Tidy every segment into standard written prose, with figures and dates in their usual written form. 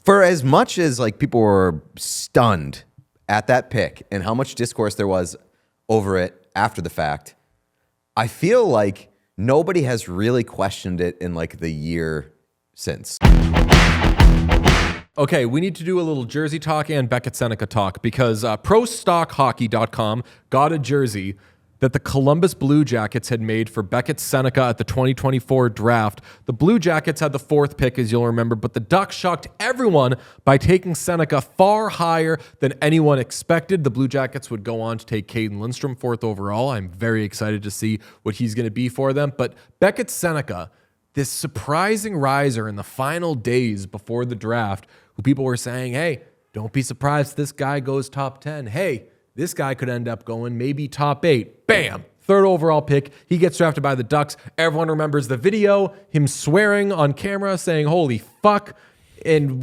For as much as like people were stunned at that pick and how much discourse there was over it after the fact, I feel like nobody has really questioned it in like the year since. Okay, we need to do a little jersey talk and Beckett Sennecke talk because ProStockHockey.com got a jersey that the Columbus Blue Jackets had made for Beckett Sennecke at the 2024 draft. The Blue Jackets had the 4th pick, as you'll remember, but the Ducks shocked everyone by taking Sennecke far higher than anyone expected. The Blue Jackets would go on to take Caden Lindstrom 4th overall. I'm very excited to see what he's going to be for them. But Beckett Sennecke, this surprising riser in the final days before the draft, who people were saying, hey, don't be surprised if this guy goes top 10. Hey, this guy could end up going maybe top 8. Bam! 3rd overall pick. He gets drafted by the Ducks. Everyone remembers the video, him swearing on camera, saying, holy fuck. And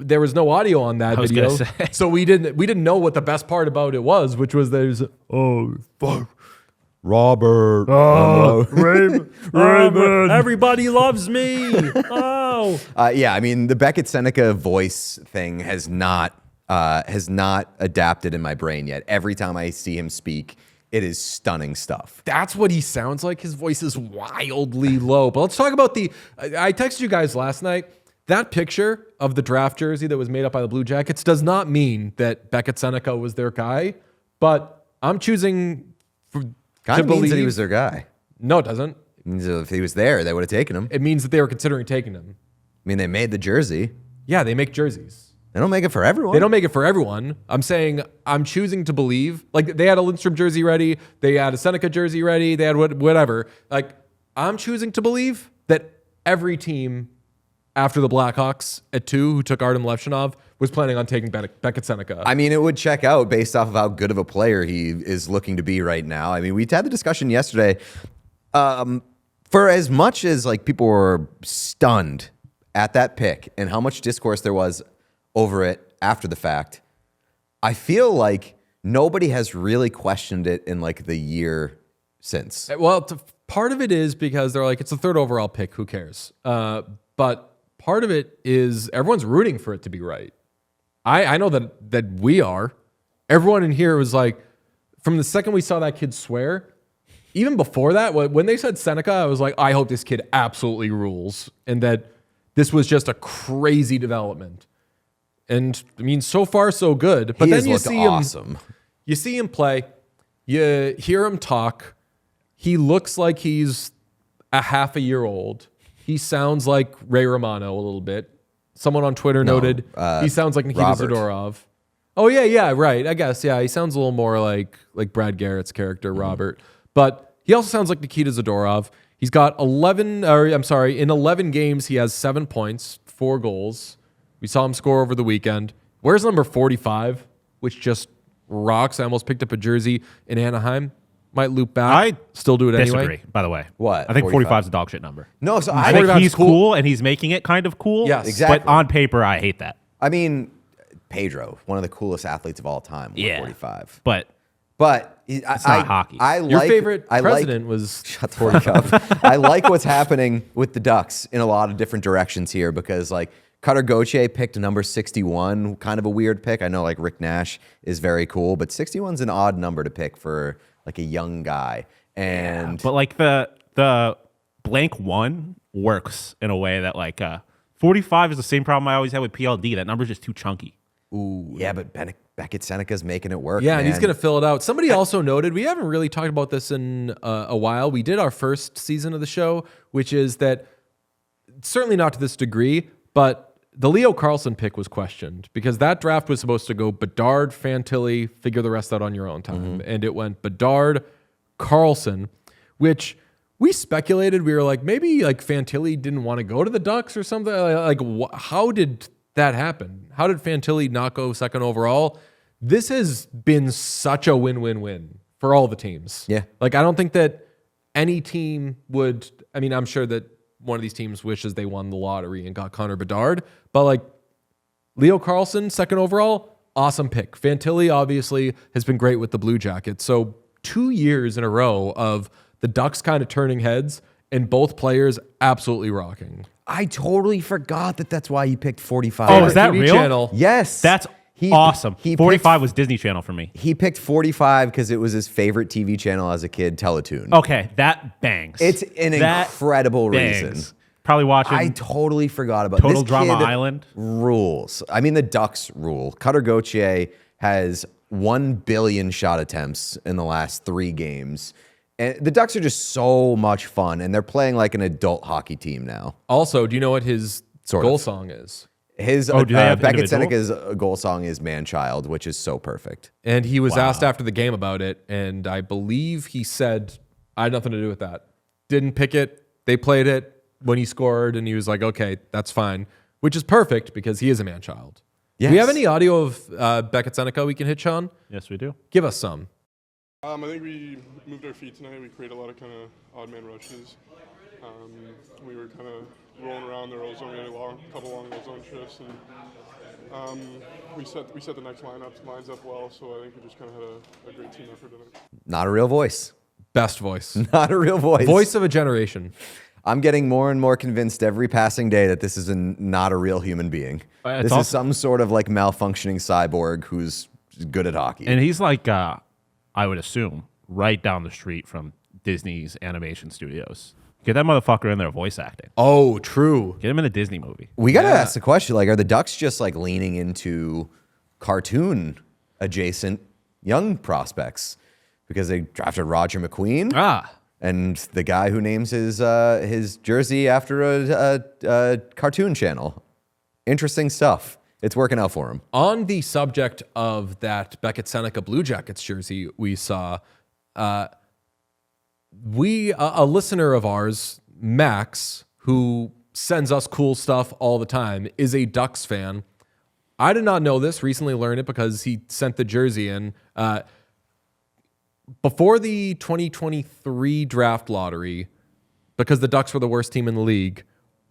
there was no audio on that video. So we didn't know what the best part about it was, which was there's, oh, fuck. Robert. Oh, Raymond. Everybody loves me. Oh. Yeah, I mean, the Beckett Sennecke voice thing has not adapted in my brain yet. Every time I see him speak, it is stunning stuff. That's what he sounds like. His voice is wildly low. But let's talk about I texted you guys last night. That picture of the draft jersey that was made up by the Blue Jackets does not mean that Beckett Sennecke was their guy, but I'm choosing Kind of means that he was their guy. No, it doesn't. It means that if he was there, they would have taken him. It means that they were considering taking him. I mean, they made the jersey. Yeah, they make jerseys. They don't make it for everyone. They don't make it for everyone. I'm saying I'm choosing to believe. Like, they had a Lindstrom jersey ready. They had a Sennecke jersey ready. They had whatever. Like, I'm choosing to believe that every team after the Blackhawks at 2 who took Artem Levchinov was planning on taking Beckett Sennecke. I mean, it would check out based off of how good of a player he is looking to be right now. I mean, we had the discussion yesterday. For as much as like people were stunned at that pick and how much discourse there was over it after the fact, I feel like nobody has really questioned it in like the year since. Well, part of it is because they're like, it's the 3rd overall pick. Who cares? But part of it is everyone's rooting for it to be right. I know that we are. Everyone in here was like, from the second we saw that kid swear, even before that, when they said Sennecke, I was like, I hope this kid absolutely rules, and that this was just a crazy development. And I mean, so far so good. But then you see him, you see him play, you hear him talk. He looks like he's a half a year old. He sounds like Ray Romano a little bit. Someone on Twitter noted he sounds like Nikita Zadorov. Oh, yeah, right. I guess, yeah. He sounds a little more like Brad Garrett's character, Robert. But he also sounds like Nikita Zadorov. He's got in 11 games, he has 7 points, 4 goals. We saw him score over the weekend. Where's number 45, which just rocks? I almost picked up a jersey in Anaheim. Might loop back. I still do it disagree, anyway. by the way. What? I think 45 is a dog shit number. No, so I think he's cool and he's making it kind of cool. Yes, exactly. But on paper, I hate that. I mean, Pedro, one of the coolest athletes of all time, Yeah. 45. But it's not hockey. Your favorite president was shut the fuck up. I like what's happening with the Ducks in a lot of different directions here because like Cutter Gauthier picked number 61, kind of a weird pick. I know like Rick Nash is very cool, but 61's an odd number to pick for like a young guy. And but like the blank 1 works in a way that like 45 is the same problem I always had with PLD. That number's just too chunky. Ooh, yeah, but Beckett Sennecke's making it work. Yeah, man. and he's going to fill it out. Somebody also noted, we haven't really talked about this in a while. We did our first season of the show, which is that certainly not to this degree, but the Leo Carlsson pick was questioned because that draft was supposed to go Bedard, Fantilli, figure the rest out on your own time. And it went Bedard, Carlsson, which we speculated. We were like, maybe like Fantilli didn't want to go to the Ducks or something. Like, how did that happen? How did Fantilli not go 2nd overall? This has been such a win-win-win for all the teams. Yeah. Like, I don't think that any team would, I mean, I'm sure that one of these teams wishes they won the lottery and got Connor Bedard, but like Leo Carlsson, 2nd overall, awesome pick. Fantilli obviously has been great with the Blue Jackets. So 2 years in a row of the Ducks kind of turning heads and both players absolutely rocking. I totally forgot that's why he picked 45. Oh, is that TV real? channel. Yes. That's He- awesome. he 45 was Disney Channel for me. He picked 45 because it was his favorite TV channel as a kid, Teletoon. Okay, that bangs. It's an incredible bangs. reason. Probably watching I totally forgot about Total this Drama kid Island. rules. I mean, the Ducks rule. Cutter Gauthier has 1 billion shot attempts in the last 3 games. And the Ducks are just so much fun, and they're playing like an adult hockey team now. Also, do you know what his Sort goal of. song is? His do they have Beckett individual? Senneke's goal song is "Man Child," which is so perfect. And he was asked after the game about it, and I believe he said, I had nothing to do with that. Didn't pick it. They played it when he scored, and he was like, okay, that's fine, which is perfect because he is a man-child. Do we Yes. have any audio of Beckett Sennecke we can hit, Sean? Yes, we do. Give us some. I think we moved our feet tonight. We created a lot of kind of odd man rushes. We were kind of rolling around the roll zone. We had a couple long roll zone shifts, and we set the next lines up well. So I think we just kind of had a great team effort tonight. Not a real voice. Best voice. Not a real voice. Voice of a generation. I'm getting more and more convinced every passing day that this is not a real human being. It's This also- is some sort of like malfunctioning cyborg who's good at hockey. And he's like, I would assume, right down the street from Disney's animation studios. Get that motherfucker in there voice acting. Oh, true. Get him in a Disney movie. We got to ask the question, like, are the Ducks just like leaning into cartoon adjacent young prospects? Because they drafted Roger McQueen and the guy who names his jersey after a cartoon channel. Interesting stuff. It's working out for him. On the subject of that Beckett Sennecke Blue Jackets jersey we saw, a listener of ours, Max, who sends us cool stuff all the time, is a Ducks fan. I did not know this, recently learned it because he sent the jersey in. Before the 2023 draft lottery, because the Ducks were the worst team in the league,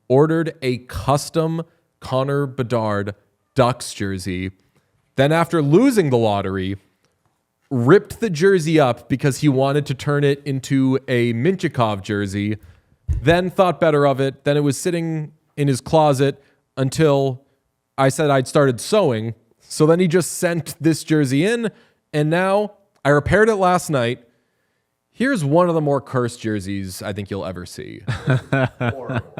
ordered a custom Connor Bedard Ducks jersey. Then after losing the lottery, ripped the jersey up because he wanted to turn it into a Minchikov jersey. Then thought better of it. Then it was sitting in his closet until I said I'd started sewing. So then he just sent this jersey in, and now I repaired it last night. Here's one of the more cursed jerseys I think you'll ever see. Horrible.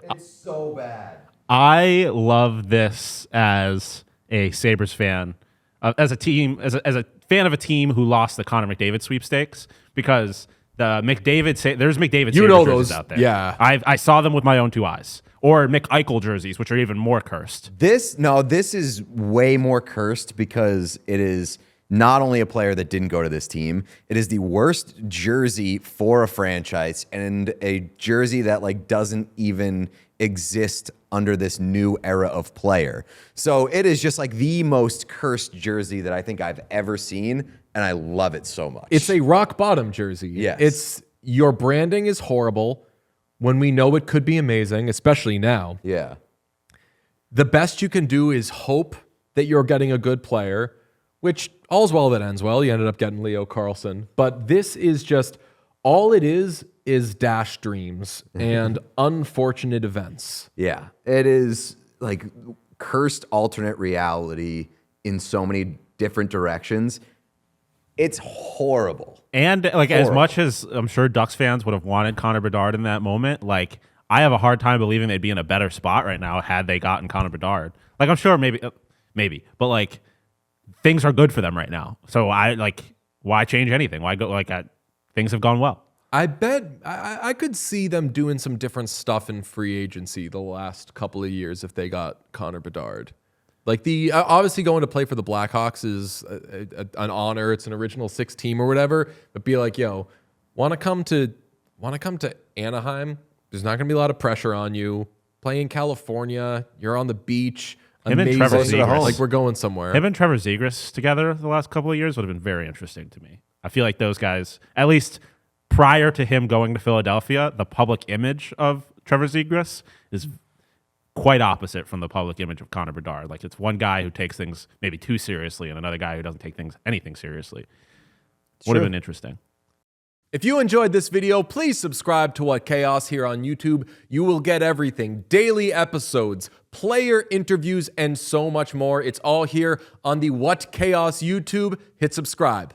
It's so bad. I love this as a Sabres fan, as a team, as a fan of a team who lost the Connor McDavid sweepstakes, because the McDavid, there's McDavid You Sabres know jerseys those, out there. yeah. I saw them with my own 2 eyes. Or Mick Eichel jerseys, which are even more cursed. This is way more cursed because it is not only a player that didn't go to this team, it is the worst jersey for a franchise and a jersey that like doesn't even exist under this new era of player. So it is just like the most cursed jersey that I think I've ever seen, and I love it so much. It's a rock bottom jersey. Yes. It's your branding is horrible when we know it could be amazing, especially now. yeah. The best you can do is hope that you're getting a good player, which all's well that ends well. You ended up getting Leo Carlsson. But this is just, all it is dashed dreams and unfortunate events. Yeah, it is like cursed alternate reality in so many different directions. It's horrible. And like as Horrible. much as I'm sure Ducks fans would have wanted Connor Bedard in that moment, like I have a hard time believing they'd be in a better spot right now had they gotten Connor Bedard. Like I'm sure maybe, but like things are good for them right now. So why change anything? Why go things have gone well. I bet I could see them doing some different stuff in free agency the last couple of years if they got Connor Bedard. Like the obviously going to play for the Blackhawks is an honor. It's an original 6 team or whatever. But be like, yo, want to come to Anaheim? There's not going to be a lot of pressure on you. Play in California. You're on the beach. Him and Amazing. Trevor Zegras. Like we're going somewhere. Him and Trevor Zegras together the last couple of years would have been very interesting to me. I feel like those guys, at least prior to him going to Philadelphia, the public image of Trevor Zegras is quite opposite from the public image of Connor Bedard. Like it's one guy who takes things maybe too seriously and another guy who doesn't take anything seriously. Would have been interesting. If you enjoyed this video, please subscribe to What Chaos here on YouTube. You will get everything, daily episodes, player interviews, and so much more. It's all here on the What Chaos YouTube. Hit subscribe.